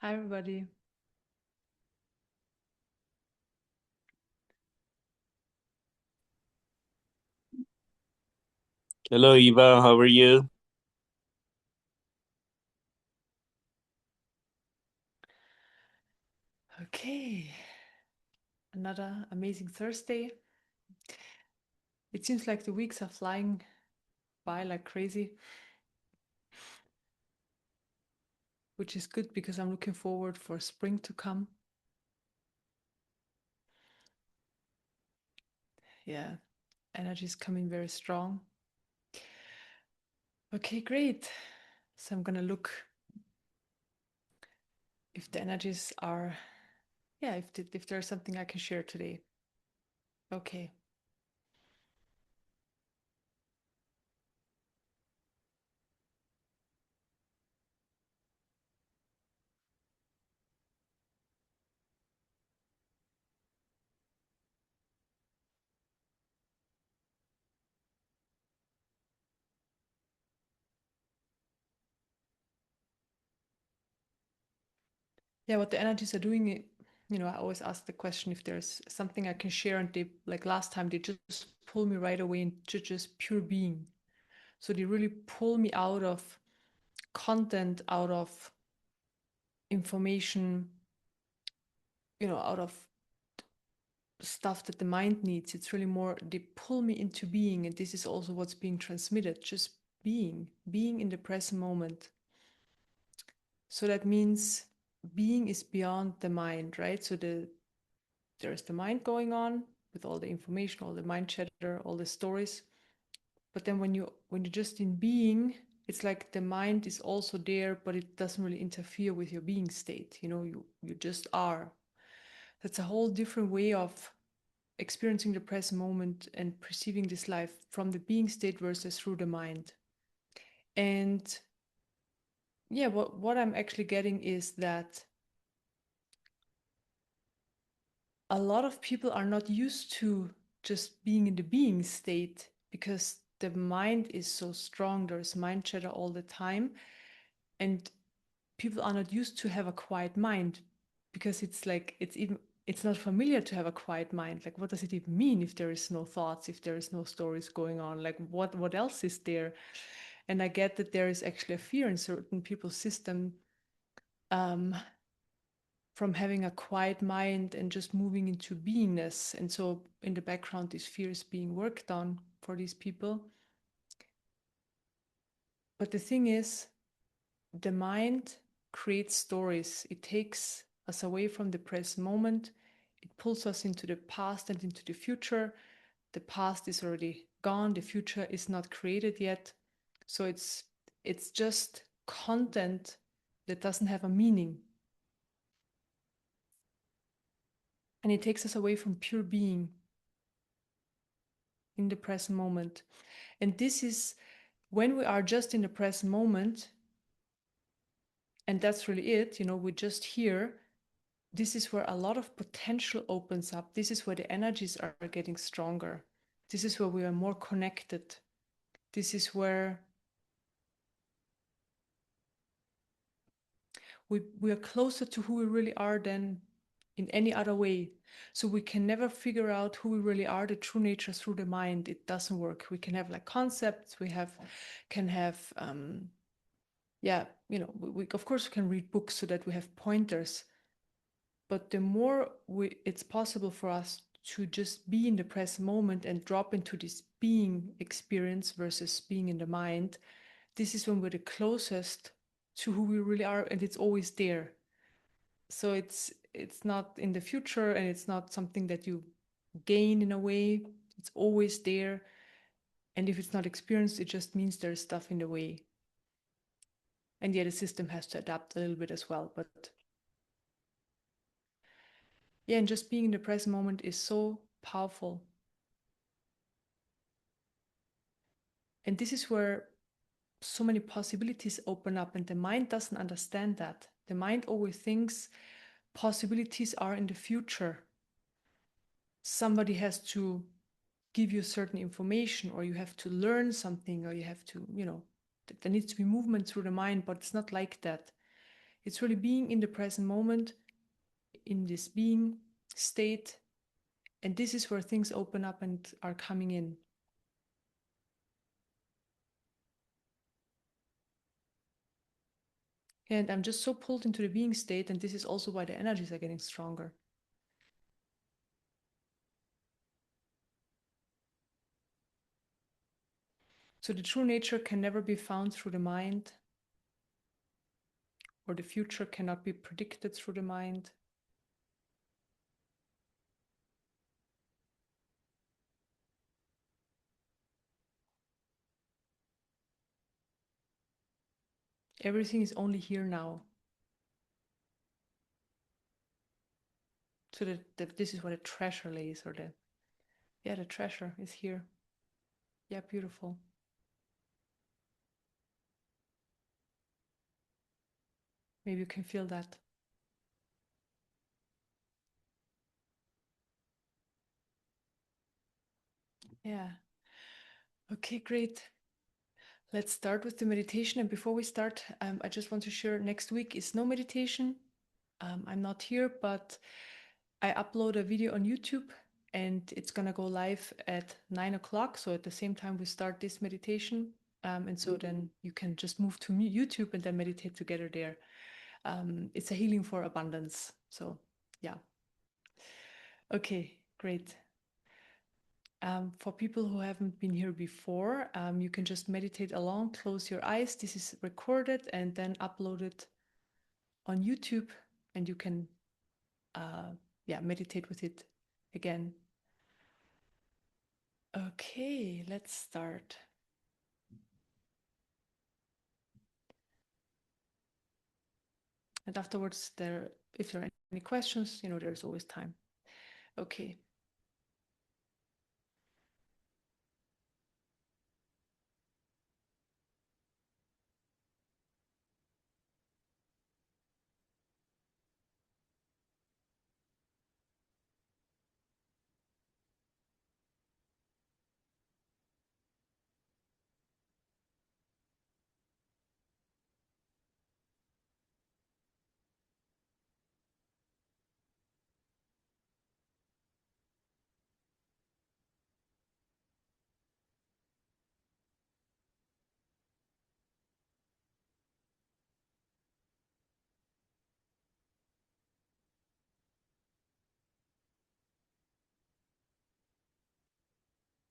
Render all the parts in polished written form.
Hi, everybody. Hello, Eva. How are you? Okay, another amazing Thursday. It seems like the weeks are flying by like crazy, which is good because I'm looking forward for spring to come. Yeah, energy is coming very strong. Okay, great. So I'm gonna look if the energies are, yeah, if there's something I can share today. Okay. Yeah, what the energies are doing, I always ask the question if there's something I can share, and they, like last time, they just pull me right away into just pure being. So they really pull me out of content, out of information, out of stuff that the mind needs. It's really more, they pull me into being. And this is also what's being transmitted, just being in the present moment. So that means being is beyond the mind, right? So there's the mind going on with all the information, all the mind chatter, all the stories. But then when you're just in being, it's like the mind is also there, but it doesn't really interfere with your being state. You just are. That's a whole different way of experiencing the present moment and perceiving this life, from the being state versus through the mind. And yeah, what I'm actually getting is that a lot of people are not used to just being in the being state because the mind is so strong. There's mind chatter all the time, and people are not used to have a quiet mind because it's like it's not familiar to have a quiet mind. Like, what does it even mean if there is no thoughts, if there is no stories going on? Like, what else is there? And I get that there is actually a fear in certain people's system, um, from having a quiet mind and just moving into beingness. And so in the background, this fear is being worked on for these people. But the thing is, the mind creates stories. It takes us away from the present moment. It pulls us into the past and into the future. The past is already gone. The future is not created yet. So it's just content that doesn't have a meaning. And it takes us away from pure being in the present moment. And this is when we are just in the present moment, and that's really it, we're just here. This is where a lot of potential opens up. This is where the energies are getting stronger. This is where we are more connected. This is where we are closer to who we really are than in any other way. So we can never figure out who we really are, the true nature, through the mind. It doesn't work. We can have like concepts, can have yeah, we of course we can read books so that we have pointers. But the more it's possible for us to just be in the present moment and drop into this being experience versus being in the mind, this is when we're the closest to who we really are, and it's always there. So it's not in the future, and it's not something that you gain in a way. It's always there. And if it's not experienced, it just means there's stuff in the way. And yeah, the system has to adapt a little bit as well. But yeah, and just being in the present moment is so powerful. And this is where so many possibilities open up, and the mind doesn't understand that. The mind always thinks possibilities are in the future. Somebody has to give you certain information, or you have to learn something, or you have to, there needs to be movement through the mind, but it's not like that. It's really being in the present moment, in this being state. And this is where things open up and are coming in. And I'm just so pulled into the being state, and this is also why the energies are getting stronger. So the true nature can never be found through the mind, or the future cannot be predicted through the mind. Everything is only here now. So that this is where the treasure lays, or the treasure is here. Yeah, beautiful. Maybe you can feel that. Yeah. Okay, great. Let's start with the meditation. And before we start, I just want to share next week is no meditation. I'm not here, but I upload a video on YouTube and it's going to go live at 9 o'clock. So at the same time, we start this meditation. And so then you can just move to YouTube and then meditate together there. It's a healing for abundance. So, yeah. Okay, great. For people who haven't been here before, you can just meditate along, close your eyes. This is recorded and then uploaded on YouTube, and you can meditate with it again. Okay, let's start. And afterwards, if there are any questions, there's always time. Okay.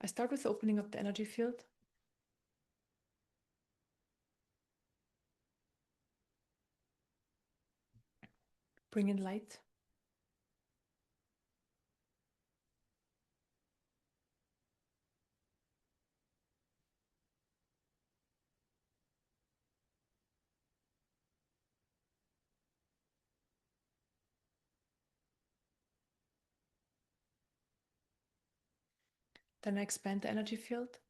I start with opening up the energy field. Bring in light. Then I expand the energy field.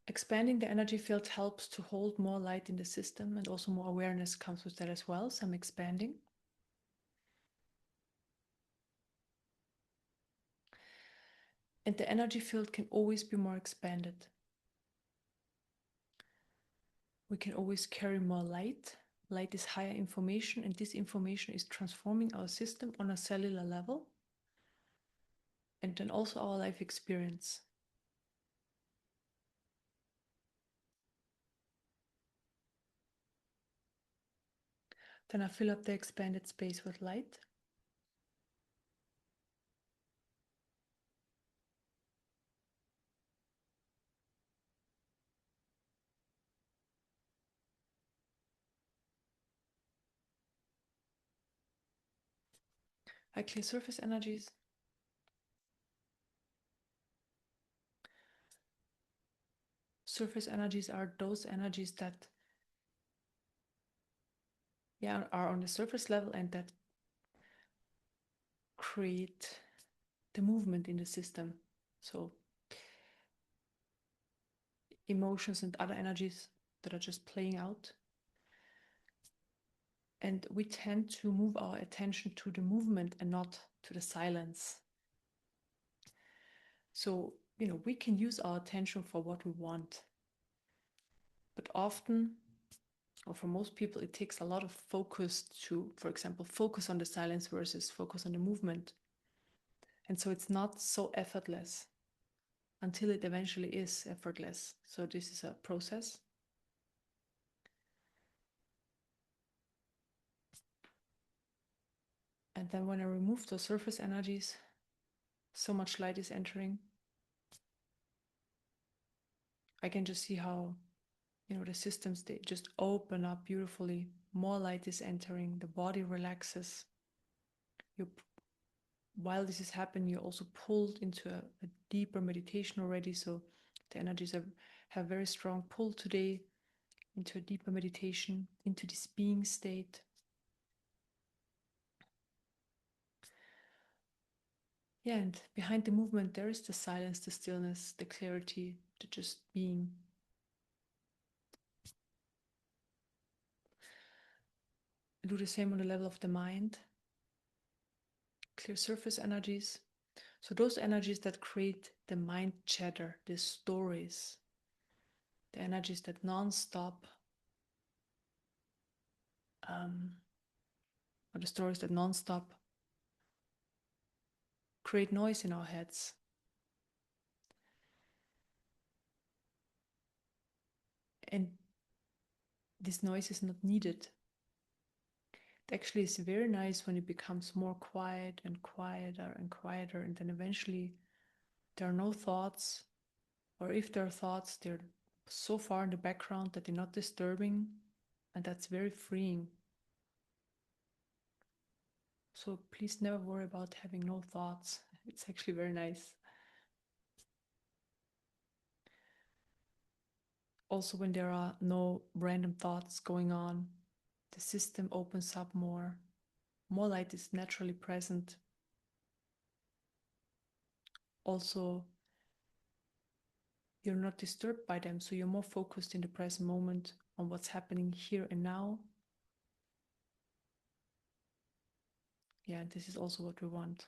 Expanding the energy field helps to hold more light in the system, and also more awareness comes with that as well. So I'm expanding. And the energy field can always be more expanded. We can always carry more light. Light is higher information, and this information is transforming our system on a cellular level, and then also our life experience. Then I fill up the expanded space with light. I clear surface energies. Surface energies are those energies that are on the surface level and that create the movement in the system. So emotions and other energies that are just playing out. And we tend to move our attention to the movement and not to the silence. So we can use our attention for what we want, but often, or for most people, it takes a lot of focus to, for example, focus on the silence versus focus on the movement. And so it's not so effortless until it eventually is effortless. So this is a process. And then when I remove those surface energies, so much light is entering. I can just see how, the systems, they just open up beautifully. More light is entering, the body relaxes. You, while this is happening, you're also pulled into a deeper meditation already. So the energies have very strong pull today into a deeper meditation, into this being state. Yeah, and behind the movement, there is the silence, the stillness, the clarity, the just being. Do the same on the level of the mind. Clear surface energies. So those energies that create the mind chatter, the stories, the energies that non-stop, or the stories that non-stop create noise in our heads. And this noise is not needed. It actually is very nice when it becomes more quiet and quieter and quieter, and then eventually there are no thoughts, or if there are thoughts, they're so far in the background that they're not disturbing, and that's very freeing. So please never worry about having no thoughts. It's actually very nice. Also, when there are no random thoughts going on, the system opens up more. More light is naturally present. Also, you're not disturbed by them, so you're more focused in the present moment on what's happening here and now. Yeah, this is also what we want.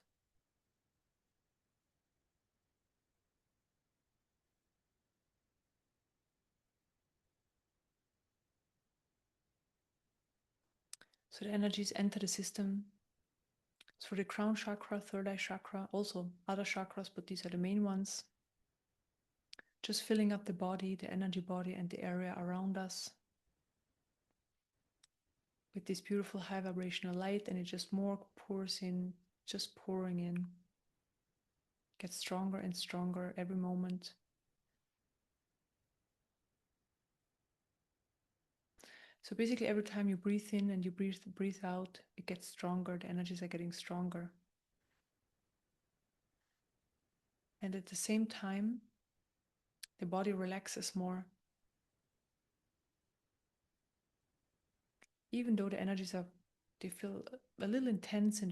So the energies enter the system through the crown chakra, third eye chakra, also other chakras, but these are the main ones. Just filling up the body, the energy body, and the area around us with this beautiful high vibrational light, and it just more pours in, just pouring in. Gets stronger and stronger every moment. So basically every time you breathe in and you breathe out, it gets stronger, the energies are getting stronger. And at the same time, the body relaxes more. Even though the energies they feel a little intense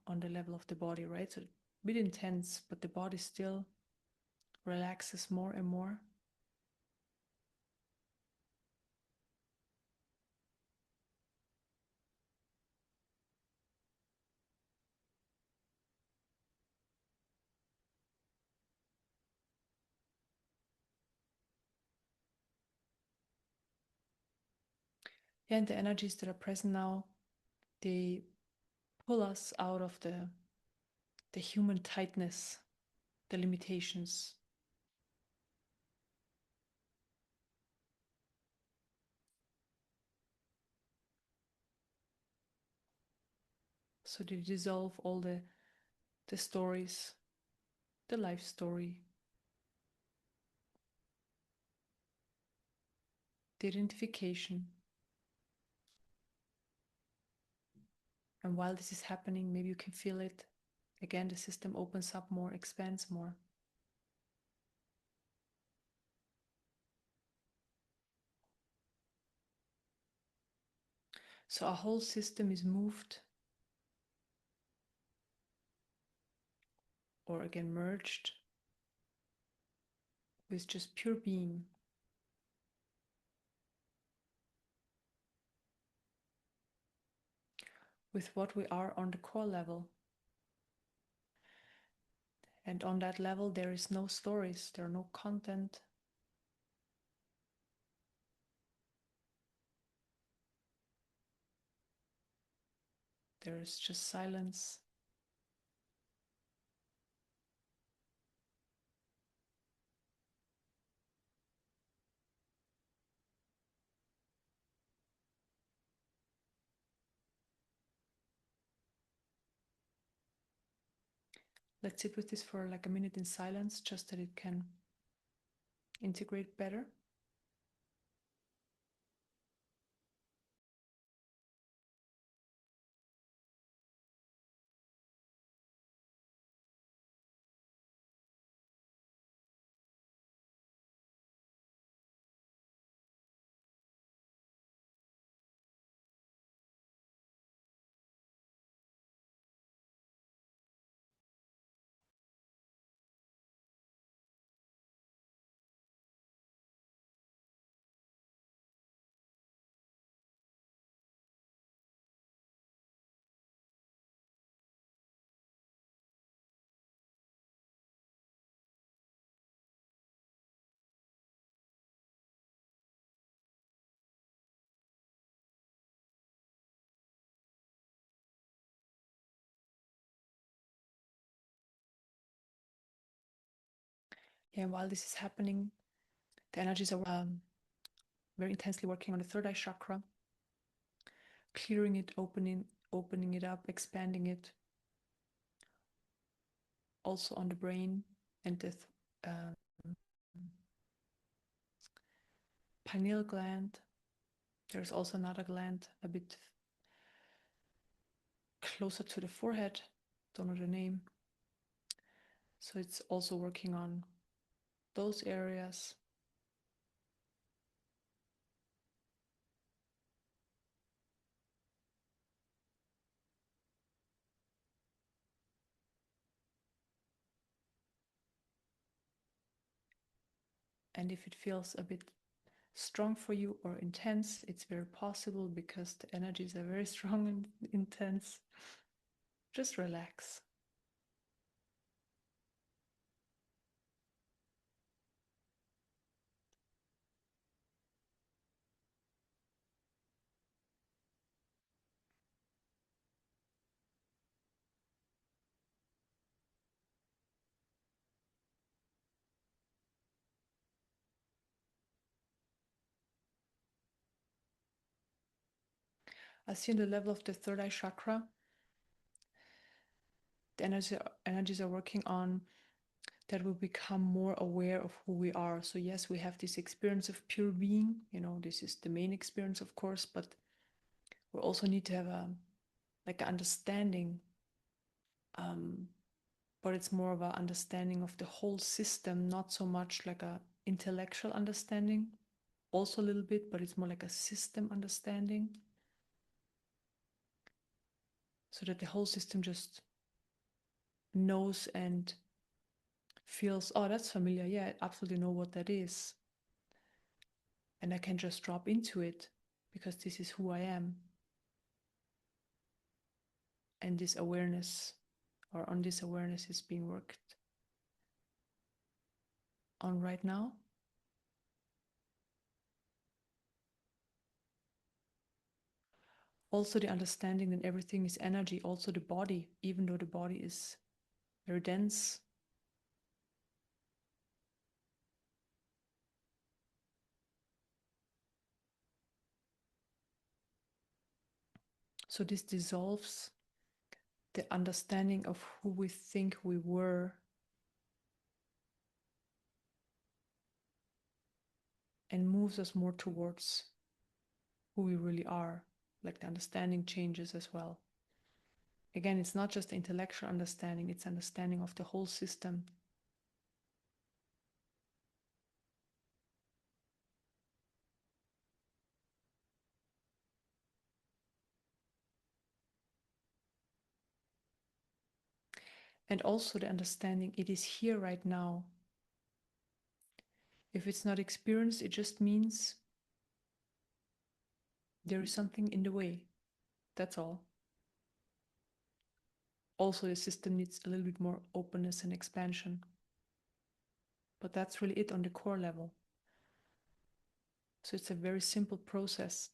on the level of the body, right? So a bit intense, but the body still relaxes more and more. Yeah, and the energies that are present now, they pull us out of the human tightness, the limitations. So they dissolve all the stories, the life story, the identification. And while this is happening, maybe you can feel it. Again, the system opens up more, expands more. So our whole system is moved, or again merged, with just pure being. With what we are on the core level. And on that level, there is no stories, there are no content. There is just silence. Let's sit with this for like a minute in silence, just that it can integrate better. Yeah, while this is happening, the energies are very intensely working on the third eye chakra, clearing it, opening it up, expanding it. Also on the brain and the pineal gland. There's also another gland a bit closer to the forehead, don't know the name. So it's also working on those areas. And if it feels a bit strong for you or intense, it's very possible because the energies are very strong and intense. Just relax. I see on the level of the third eye chakra, the energies are working on that we become more aware of who we are. So yes, we have this experience of pure being, this is the main experience, of course, but we also need to have a like an understanding, but it's more of an understanding of the whole system, not so much like a intellectual understanding, also a little bit, but it's more like a system understanding, so that the whole system just knows and feels, oh, that's familiar, yeah, I absolutely know what that is, and I can just drop into it because this is who I am. And this awareness, or on this awareness, is being worked on right now. Also the understanding that everything is energy, also the body, even though the body is very dense. So this dissolves the understanding of who we think we were, and moves us more towards who we really are. Like the understanding changes as well. Again, it's not just the intellectual understanding, it's understanding of the whole system. And also the understanding it is here right now. If it's not experienced, it just means there is something in the way. That's all. Also, the system needs a little bit more openness and expansion. But that's really it on the core level. So it's a very simple process.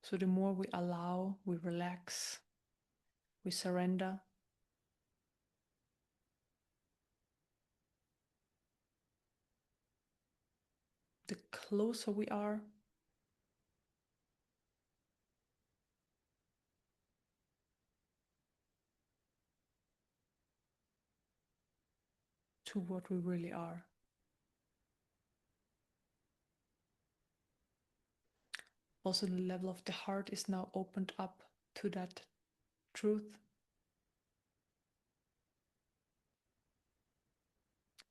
So the more we allow, we relax, we surrender, the closer we are to what we really are. Also, the level of the heart is now opened up to that truth.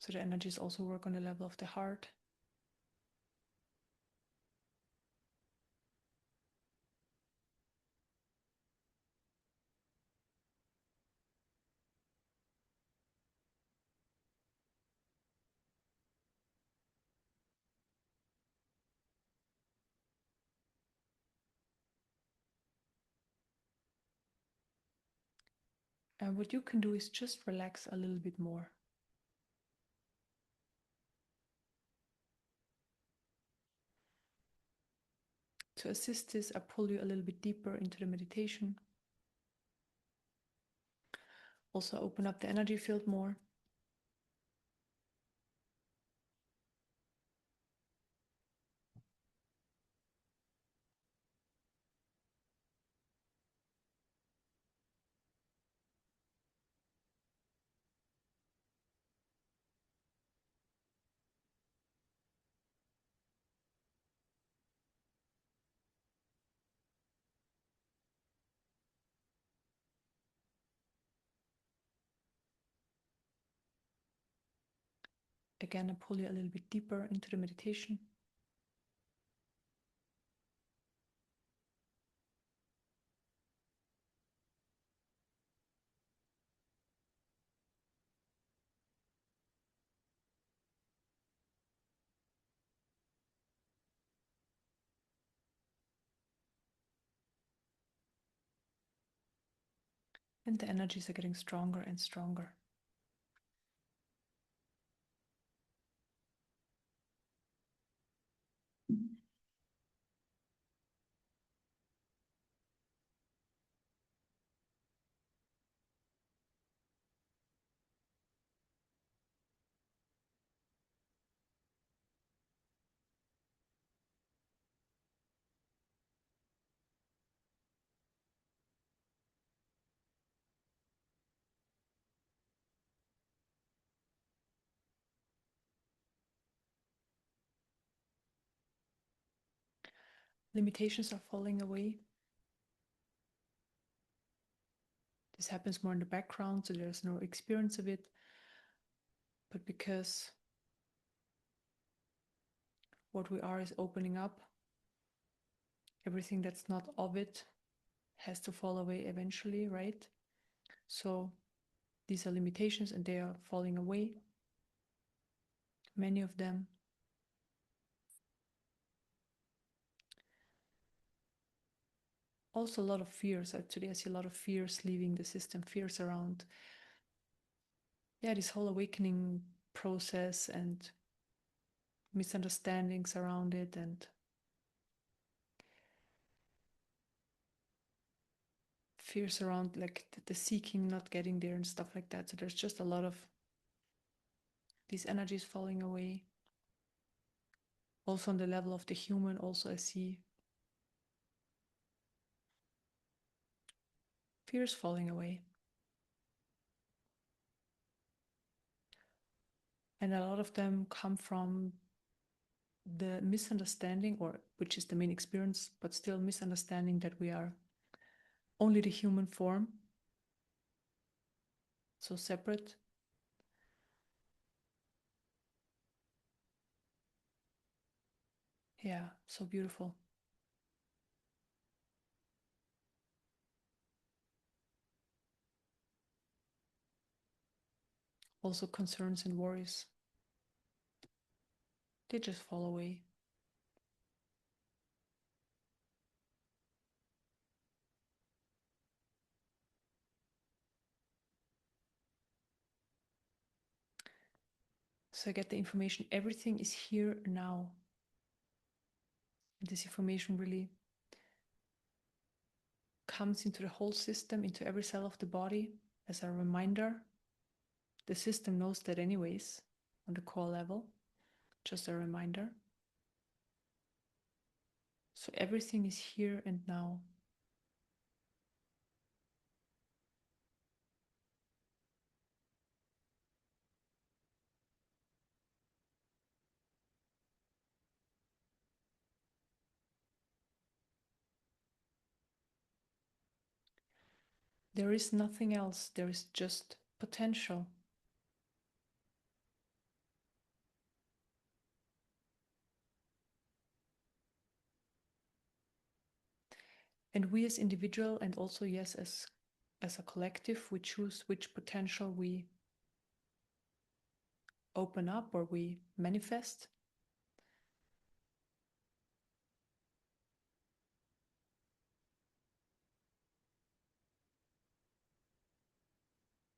So the energies also work on the level of the heart. And what you can do is just relax a little bit more. To assist this, I pull you a little bit deeper into the meditation. Also open up the energy field more. Again, I pull you a little bit deeper into the meditation. And the energies are getting stronger and stronger. Limitations are falling away. This happens more in the background, so there's no experience of it. But because what we are is opening up, everything that's not of it has to fall away eventually, right? So these are limitations and they are falling away. Many of them. Also a lot of fears. Today I see a lot of fears leaving the system, fears around this whole awakening process and misunderstandings around it and fears around like the seeking, not getting there and stuff like that. So there's just a lot of these energies falling away. Also on the level of the human, also I see fears falling away. And a lot of them come from the misunderstanding, or which is the main experience, but still misunderstanding that we are only the human form, so separate. Yeah, so beautiful. Also concerns and worries, they just fall away. So I get the information, everything is here now. And this information really comes into the whole system, into every cell of the body as a reminder. The system knows that anyways, on the core level, just a reminder. So everything is here and now. There is nothing else, there is just potential. And we as individual, and also yes, as a collective, we choose which potential we open up or we manifest.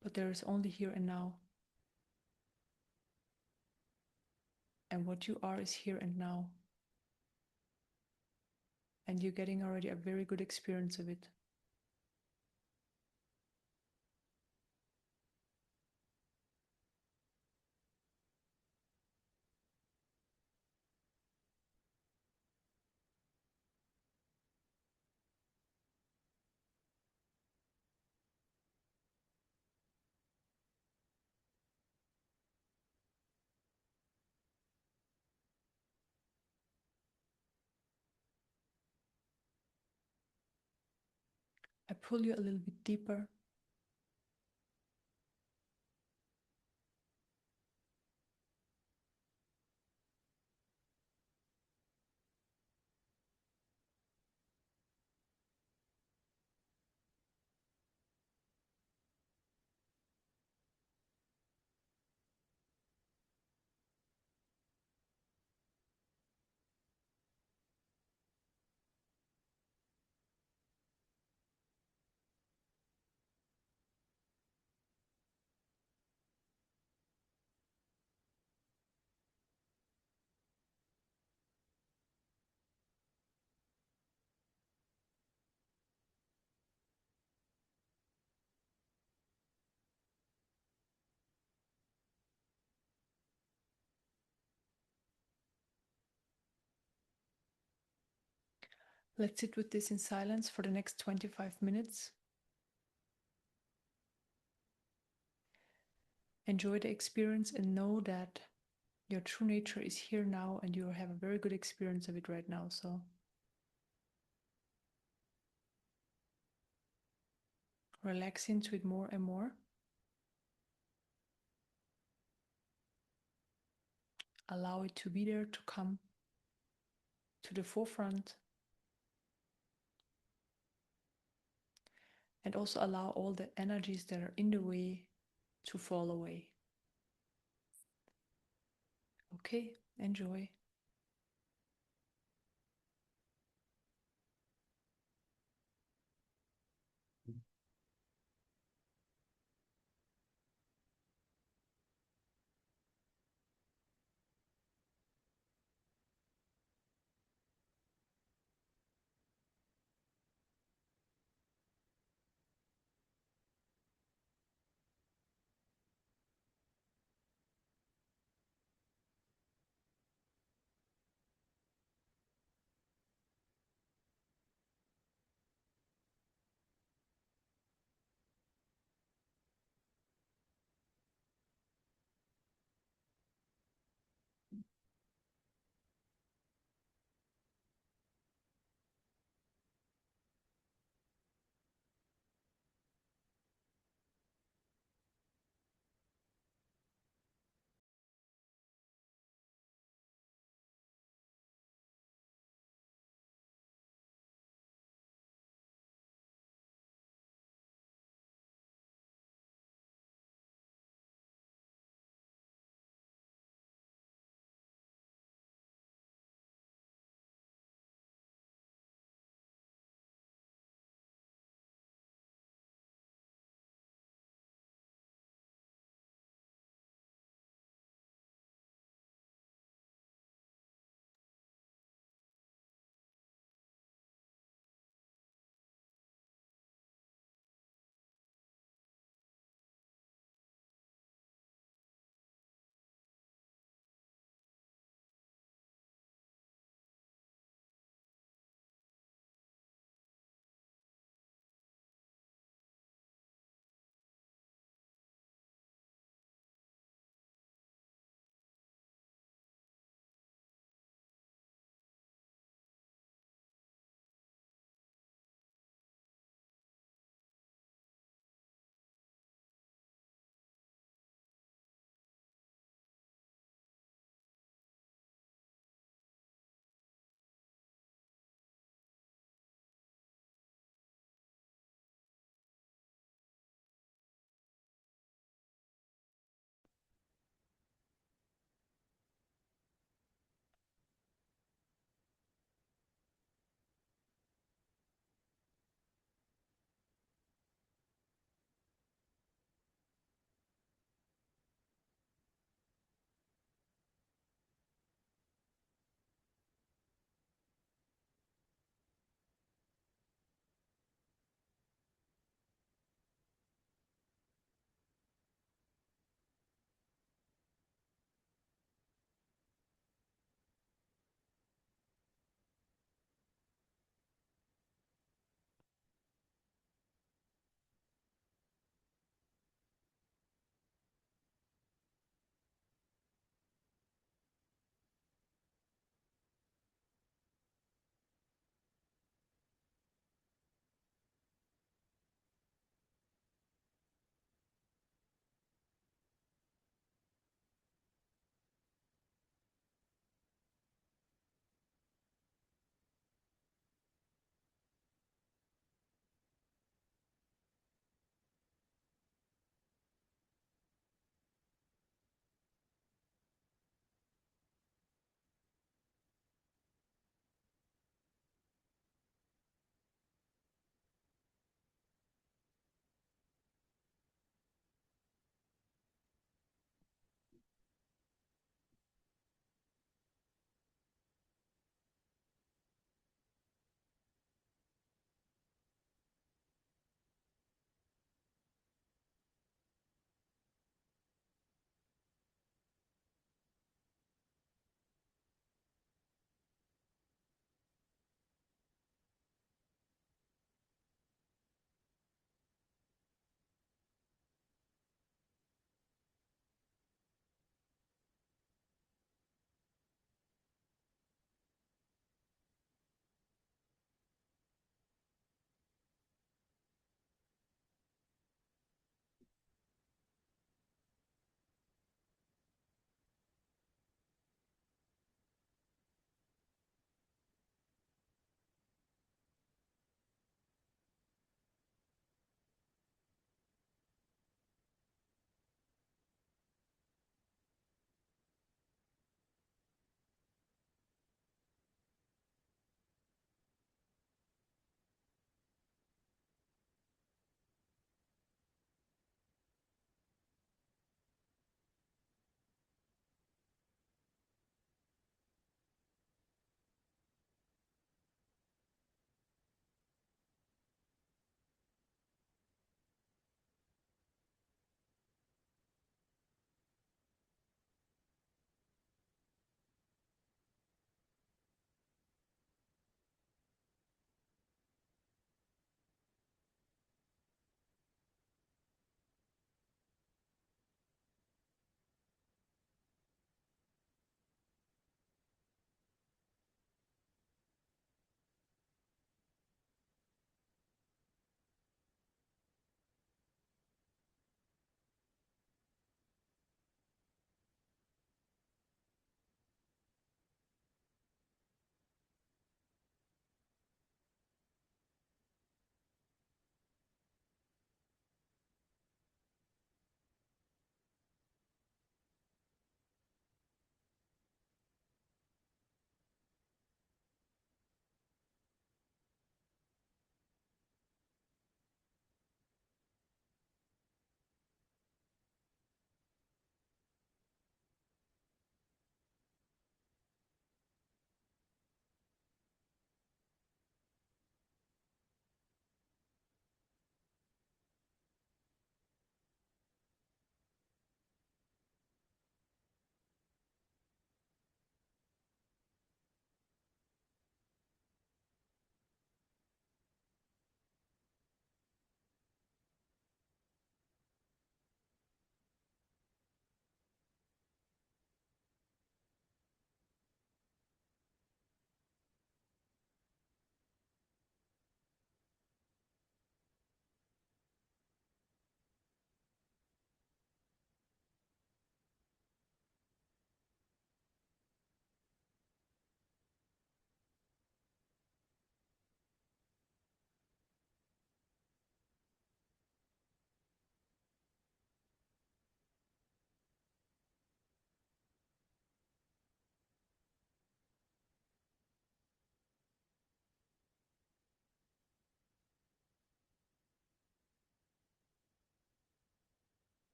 But there is only here and now. And what you are is here and now. And you're getting already a very good experience of it. I pull you a little bit deeper. Let's sit with this in silence for the next 25 minutes. Enjoy the experience and know that your true nature is here now and you have a very good experience of it right now. So relax into it more and more. Allow it to be there, to come to the forefront. And also allow all the energies that are in the way to fall away. Okay, enjoy.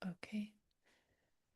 Okay.